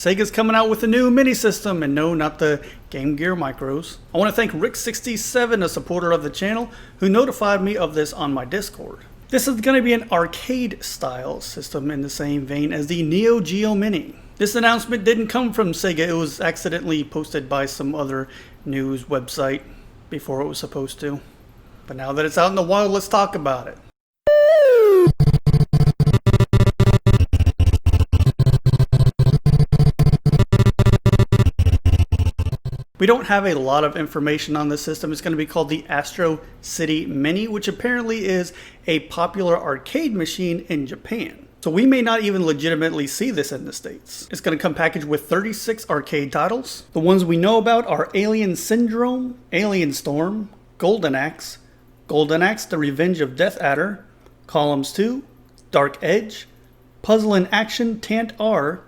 Sega's coming out with a new mini system, and no, not the Game Gear Micros. I want to thank Rick67, a supporter of the channel, who notified me of this on my Discord. This is going to be an arcade-style system in the same vein as the Neo Geo Mini. This announcement didn't come from Sega, it was accidentally posted by some other news website before it was supposed to. But now that it's out in the wild, let's talk about it. We don't have a lot of information on this system. It's going to be called the Astro City Mini, which apparently is a popular arcade machine in Japan. So we may not even legitimately see this in the States. It's going to come packaged with 36 arcade titles. The ones we know about are Alien Syndrome, Alien Storm, Golden Axe, The Revenge of Death Adder, Columns 2, Dark Edge, Puzzle in Action Tant R,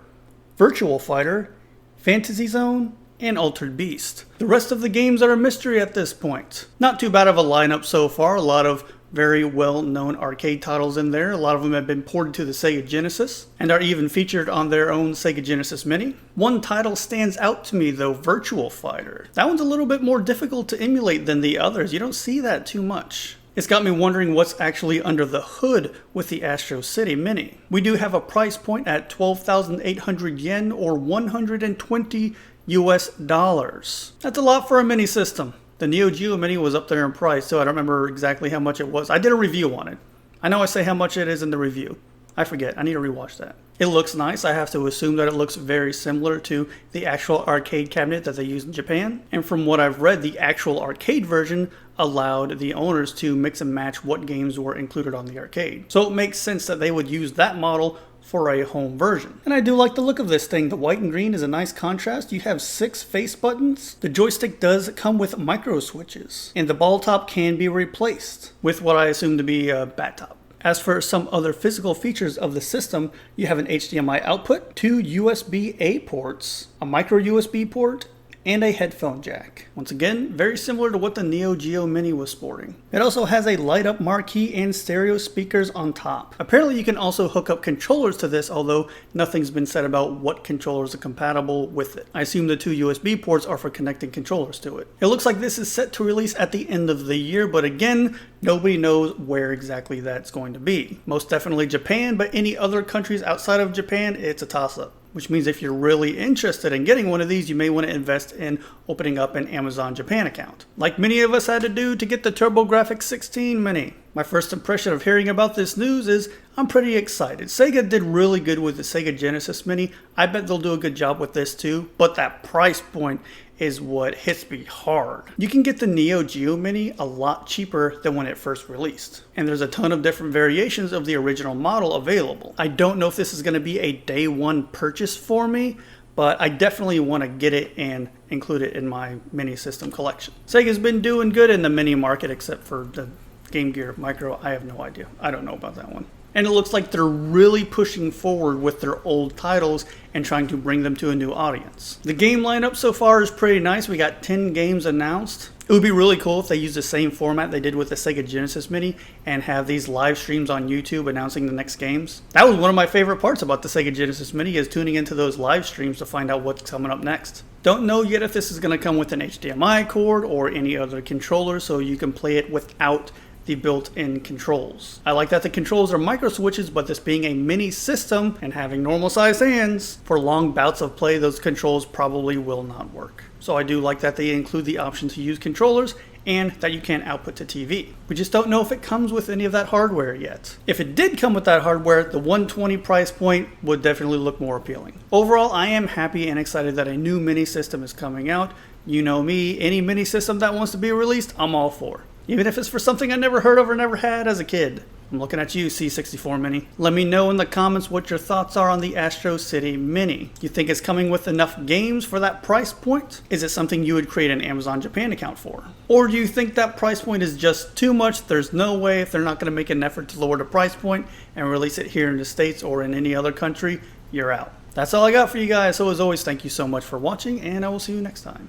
Virtual Fighter, Fantasy Zone, and Altered Beast. The rest of the games are a mystery at this point. Not too bad of a lineup so far, a lot of very well-known arcade titles in there. A lot of them have been ported to the Sega Genesis and are even featured on their own Sega Genesis Mini. One title stands out to me though, Virtual Fighter. That one's a little bit more difficult to emulate than the others. You don't see that too much. It's got me wondering what's actually under the hood with the Astro City Mini. We do have a price point at 12,800 yen or 120 US dollars. That's a lot for a mini system. The Neo Geo Mini was up there in price, so I don't remember exactly how much it was. I did a review on it. I know I say how much it is in the review. I forget. I need to rewatch that. It looks nice. I have to assume that it looks very similar to the actual arcade cabinet that they use in Japan. And from what I've read, the actual arcade version allowed the owners to mix and match what games were included on the arcade. So it makes sense that they would use that model for a home version. And I do like the look of this thing. The white and green is a nice contrast. You have 6 face buttons. The joystick does come with micro switches, and the ball top can be replaced with what I assume to be a bat top. As for some other physical features of the system, you have an HDMI output, 2 USB-A ports, a micro USB port, and a headphone jack. Once again, very similar to what the Neo Geo Mini was sporting. It also has a light-up marquee and stereo speakers on top. Apparently you can also hook up controllers to this, although nothing's been said about what controllers are compatible with it. I assume the 2 USB ports are for connecting controllers to it. It looks like this is set to release at the end of the year, but again, nobody knows where exactly that's going to be. Most definitely Japan, but any other countries outside of Japan, it's a toss-up. Which means if you're really interested in getting one of these, you may want to invest in opening up an Amazon Japan account, like many of us had to do to get the TurboGrafx 16 Mini. My first impression of hearing about this news is I'm pretty excited. Sega did really good with the Sega Genesis Mini. I bet they'll do a good job with this too, but that price point is what hits me hard. You can get the Neo Geo Mini a lot cheaper than when it first released, and there's a ton of different variations of the original model available. I don't know if this is going to be a day one purchase for me, but I definitely want to get it and include it in my mini system collection. Sega's been doing good in the mini market except for the Game Gear Micro. I have no idea. I don't know about that one. And it looks like they're really pushing forward with their old titles and trying to bring them to a new audience. The game lineup so far is pretty nice. We got 10 games announced. It would be really cool if they used the same format they did with the Sega Genesis Mini and have these live streams on YouTube announcing the next games. That was one of my favorite parts about the Sega Genesis Mini, is tuning into those live streams to find out what's coming up next. Don't know yet if this is going to come with an HDMI cord or any other controller, so you can play it without the built-in controls. I like that the controls are micro switches, but this being a mini system and having normal sized hands, for long bouts of play, those controls probably will not work. So I do like that they include the option to use controllers and that you can output to TV. We just don't know if it comes with any of that hardware yet. If it did come with that hardware, the 120 price point would definitely look more appealing. Overall, I am happy and excited that a new mini system is coming out. You know me, any mini system that wants to be released, I'm all for. Even if it's for something I never heard of or never had as a kid. I'm looking at you, C64 Mini. Let me know in the comments what your thoughts are on the Astro City Mini. You think it's coming with enough games for that price point? Is it something you would create an Amazon Japan account for? Or do you think that price point is just too much? There's no way, if they're not going to make an effort to lower the price point and release it here in the States or in any other country, you're out. That's all I got for you guys. So as always, thank you so much for watching, and I will see you next time.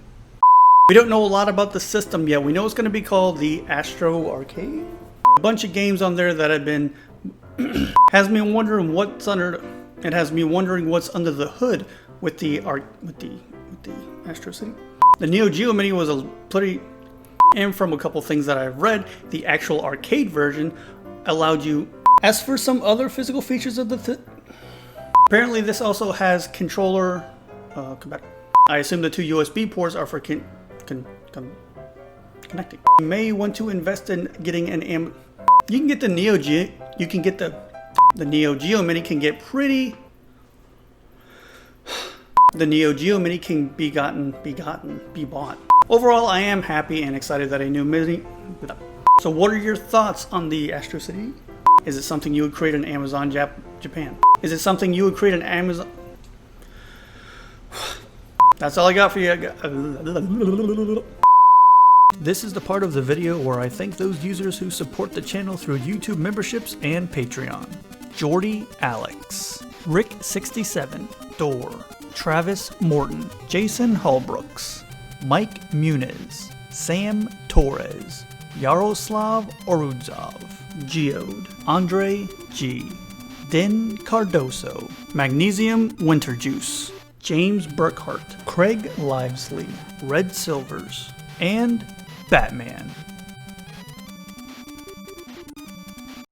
We don't know a lot about the system yet. We know it's going to be called the Astro Arcade. A bunch of games on there that have been has me wondering what's under the hood with the Astro City. The Neo Geo Mini was a pretty, and from a couple things that I've read, the actual arcade version allowed you. As for some other physical features of the apparently this also has controller compatible. I assume the 2 USB ports are for connecting. You may want to invest in getting an you can get the Neo Geo. You can get the Neo Geo Mini can get pretty. The Neo Geo Mini can be bought. Overall, I am happy and excited that a new Mini. So, what are your thoughts on the Astro City? Is it something you would create on Amazon Japan? Is it something you would create on Amazon? That's all I got for you. This is the part of the video where I thank those users who support the channel through YouTube memberships and Patreon. Jordy Alex, Rick67, Dor, Travis Morton, Jason Hallbrooks, Mike Muniz, Sam Torres, Yaroslav Orudzov, Geode, Andre G, Den Cardoso, Magnesium Winterjuice, James Burkhart, Craig Livesley, Red Silvers, and Batman.